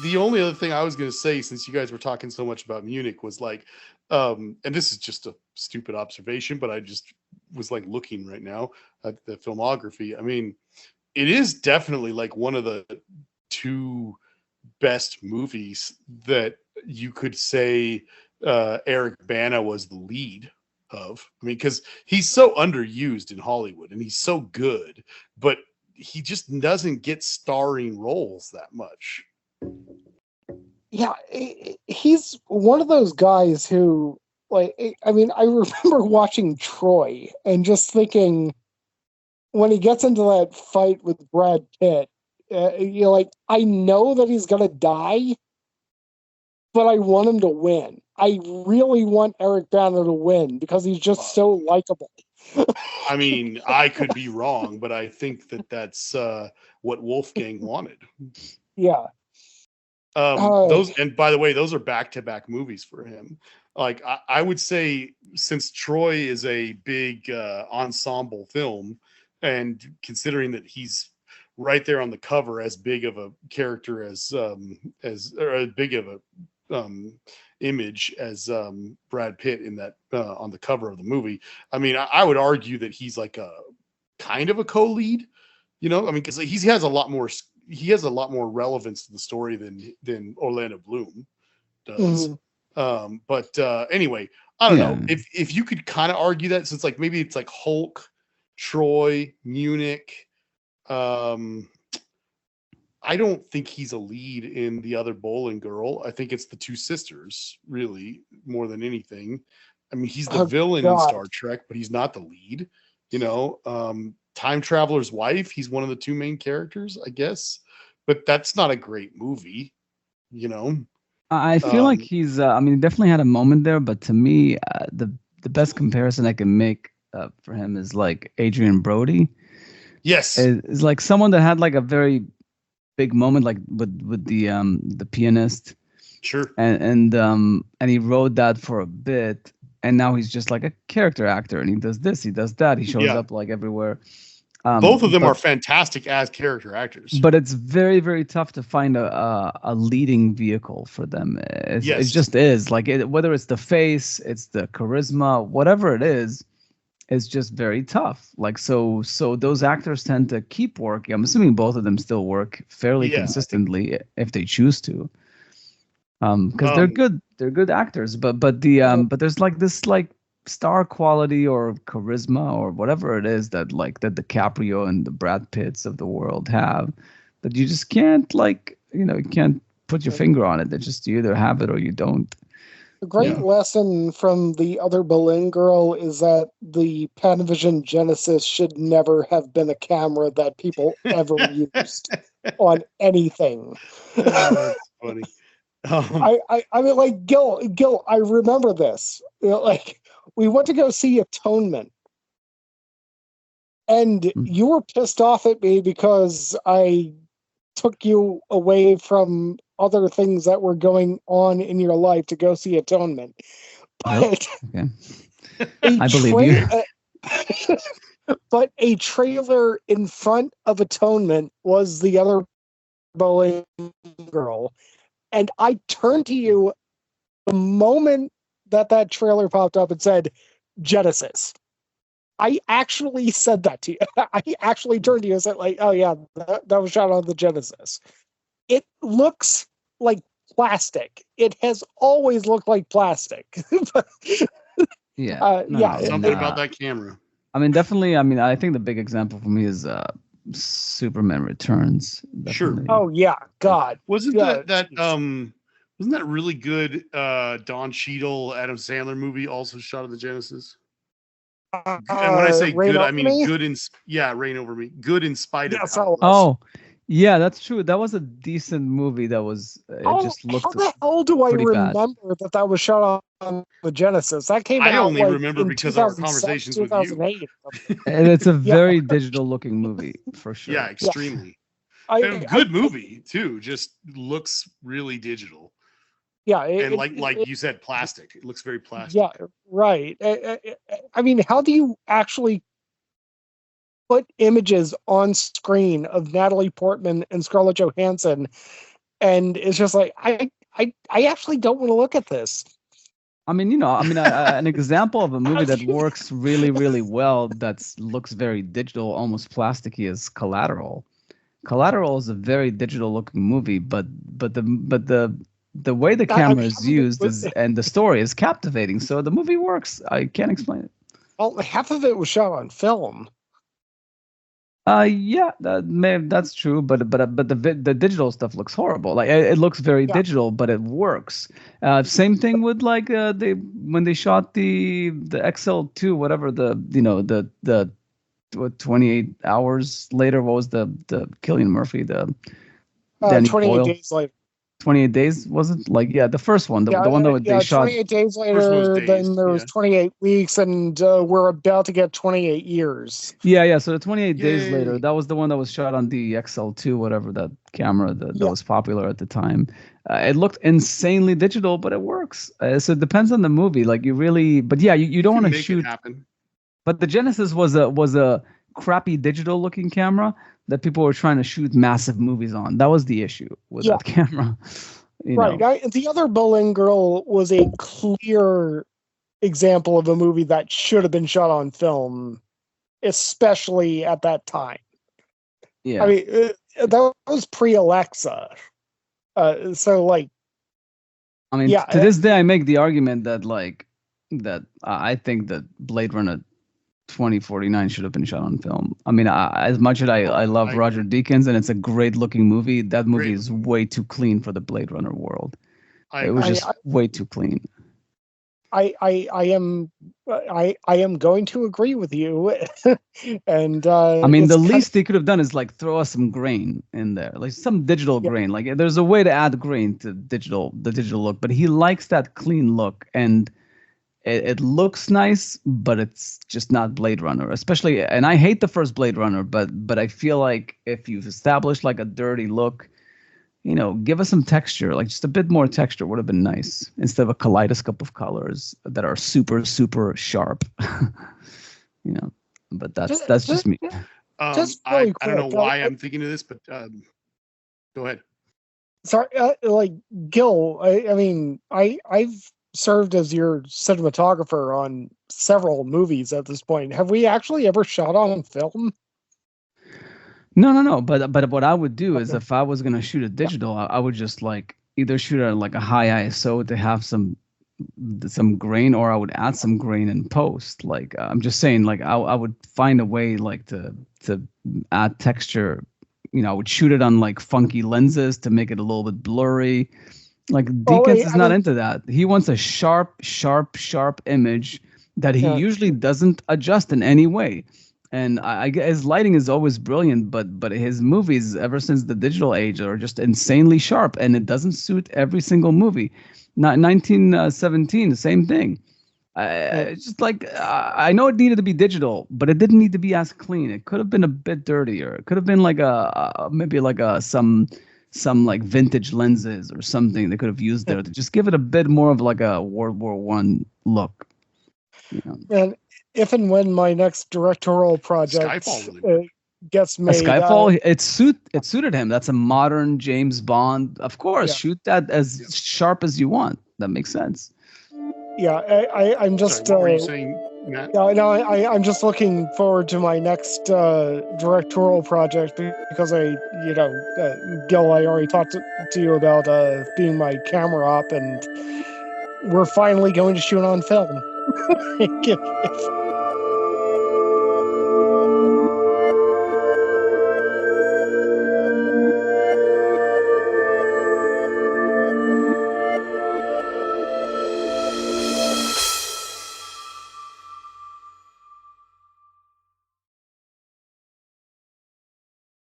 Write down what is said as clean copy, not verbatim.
the only other thing I was going to say, since you guys were talking so much about Munich, was like, and this is just a stupid observation, but I just was like looking right now at the filmography. I mean, it is definitely like one of the two best movies that you could say Eric Bana was the lead of. I mean, because he's so underused in Hollywood and he's so good, but he just doesn't get starring roles that much. Yeah, he's one of those guys who, like, I mean, I remember watching Troy and just thinking, when he gets into that fight with Brad Pitt, you're like, I know that he's gonna die, but I want him to win. I really want Eric Bana to win because he's just so likable. I mean, I could be wrong, but I think that that's what Wolfgang wanted. Yeah. Those, and by the way, those are back-to-back movies for him. Like I would say, since Troy is a big ensemble film, and considering that he's right there on the cover as big of a character as or as big of a image as Brad Pitt in that on the cover of the movie. I mean, I would argue that he's like a kind of a co-lead. You know, I mean, because he has a lot more relevance to the story than Orlando Bloom does. But anyway, I don't know if you could kind of argue that, since like maybe it's like Hulk, Troy, Munich. I don't think he's a lead in The Other Bowling Girl. I think it's the two sisters, really, more than anything. I mean, he's the villain in Star Trek, but he's not the lead. You know, Time Traveler's Wife, he's one of the two main characters, I guess. But that's not a great movie, you know. I feel like he's, I mean, he definitely had a moment there, but to me, the best comparison I can make for him is like Adrian Brody. Yes. It's like someone that had like a very big moment, like with the pianist. Sure. And he wrote that for a bit, and now he's just like a character actor, and he does this, he does that, he shows up like everywhere. Both of them are fantastic as character actors, but it's very, very tough to find a leading vehicle for them. It just is like whether it's the face, it's the charisma, whatever it is, it's just very tough. Like so those actors tend to keep working. I'm assuming both of them still work fairly consistently if they choose to, because they're good actors. But there's like this like star quality or charisma or whatever it is that like that DiCaprio and the Brad Pitts of the world have, that you just can't, like, you know, you can't put your finger on it. That just, you either have it or you don't. A great lesson from The Other Berlin Girl is that the Panavision Genesis should never have been a camera that people ever used on anything. That's funny. I mean, like, Gil, I remember this. You know, like, we went to go see Atonement, and you were pissed off at me because I took you away from other things that were going on in your life to go see Atonement. But I believe you. But a trailer in front of Atonement was The Other Bowling Girl, and I turned to you the moment that trailer popped up and said Genesis. I actually said that to you. I actually turned to you and said, like, oh yeah, that was shot on the Genesis. It looks like plastic. It has always looked like plastic. Something about that camera. I mean, definitely. I mean, I think the big example for me is Superman Returns. Definitely. Sure. Oh yeah, God. Wasn't that really good Don Cheadle, Adam Sandler movie also shot at the Genesis? And when I say good, I mean good in Rain Over Me. Good in spite of yeah, that's true. That was a decent movie. That was just looked. How the hell do I remember bad. that was shot on the Genesis? That came out. I only remember because of our conversations with you. And it's a very digital looking movie for sure. Yeah, extremely. Good movie too. Just looks really digital. Yeah, and like you said, plastic. It looks very plastic. Yeah, right. I mean, how do you actually put images on screen of Natalie Portman and Scarlett Johansson and it's just like I actually don't want to look at this. I mean, an example of a movie that works really, really well, that looks very digital, almost plasticky, is Collateral. Collateral is a very digital-looking movie, but the way the camera is used and the story is captivating. So the movie works. I can't explain it. Well, half of it was shot on film. Yeah, that's true, but the digital stuff looks horrible. Like it looks very digital, but it works. Same thing with like when they shot the XL2, whatever the 28 hours later. What was the Cillian Murphy, the Danny 28 Boyle? days later. 28 days, was it? Like, yeah, the first one, the one that they shot. 28 days later, then there was 28 weeks, and we're about to get 28 years. Yeah, so the 28 days later, that was the one that was shot on the XL2, whatever, that camera that was popular at the time. It looked insanely digital, but it works. So it depends on the movie. Like, you really, but yeah, you don't want to shoot. But the Genesis was a crappy digital looking camera that people were trying to shoot massive movies on. That was the issue with that camera. The other Bowling Girl was a clear example of a movie that should have been shot on film, especially at that time. Yeah. I mean, that was pre-Alexa. So, like... I mean, to this day, I make the argument that, I think that Blade Runner 2049 should have been shot on film. I mean, as much as I love Roger Deakins and it's a great looking movie, that movie is way too clean for the Blade Runner world. It was just way too clean. I am going to agree with you. And I mean, the least they could have done is like throw us some grain in there, like some digital grain. Like there's a way to add grain to the digital look, but he likes that clean look, and it looks nice, but it's just not Blade Runner, especially. And I hate the first Blade Runner, but I feel like if you've established like a dirty look, give us some texture, like just a bit more texture would have been nice instead of a kaleidoscope of colors that are super, super sharp. But that's just me. I don't know why I'm thinking of this, but go ahead. Sorry, Gil. I mean, I've served as your cinematographer on several movies at this point. Have we actually ever shot on film? No. But what I would do is, if I was gonna shoot a digital, I would just like either shoot at like a high ISO to have some grain, or I would add some grain in post. Like I'm just saying, like I would find a way like to add texture. I would shoot it on like funky lenses to make it a little bit blurry. Like Deakins is not into that. He wants a sharp image that he usually doesn't adjust in any way. And his lighting is always brilliant, but his movies, ever since the digital age, are just insanely sharp, and it doesn't suit every single movie. 1917, the same thing. It's just like I know it needed to be digital, but it didn't need to be as clean. It could have been a bit dirtier. It could have been like maybe like some like vintage lenses or something they could have used there to just give it a bit more of like a World War I look. And if and when my next directorial project gets made, Skyfall, it suited him. That's a modern James Bond. Of course, shoot that as sharp as you want. That makes sense. Yeah, I'm just. Sorry, what were you saying, Matt? I'm just looking forward to my next directorial project because Gil, I already talked to you about being my camera op, and we're finally going to shoot on film.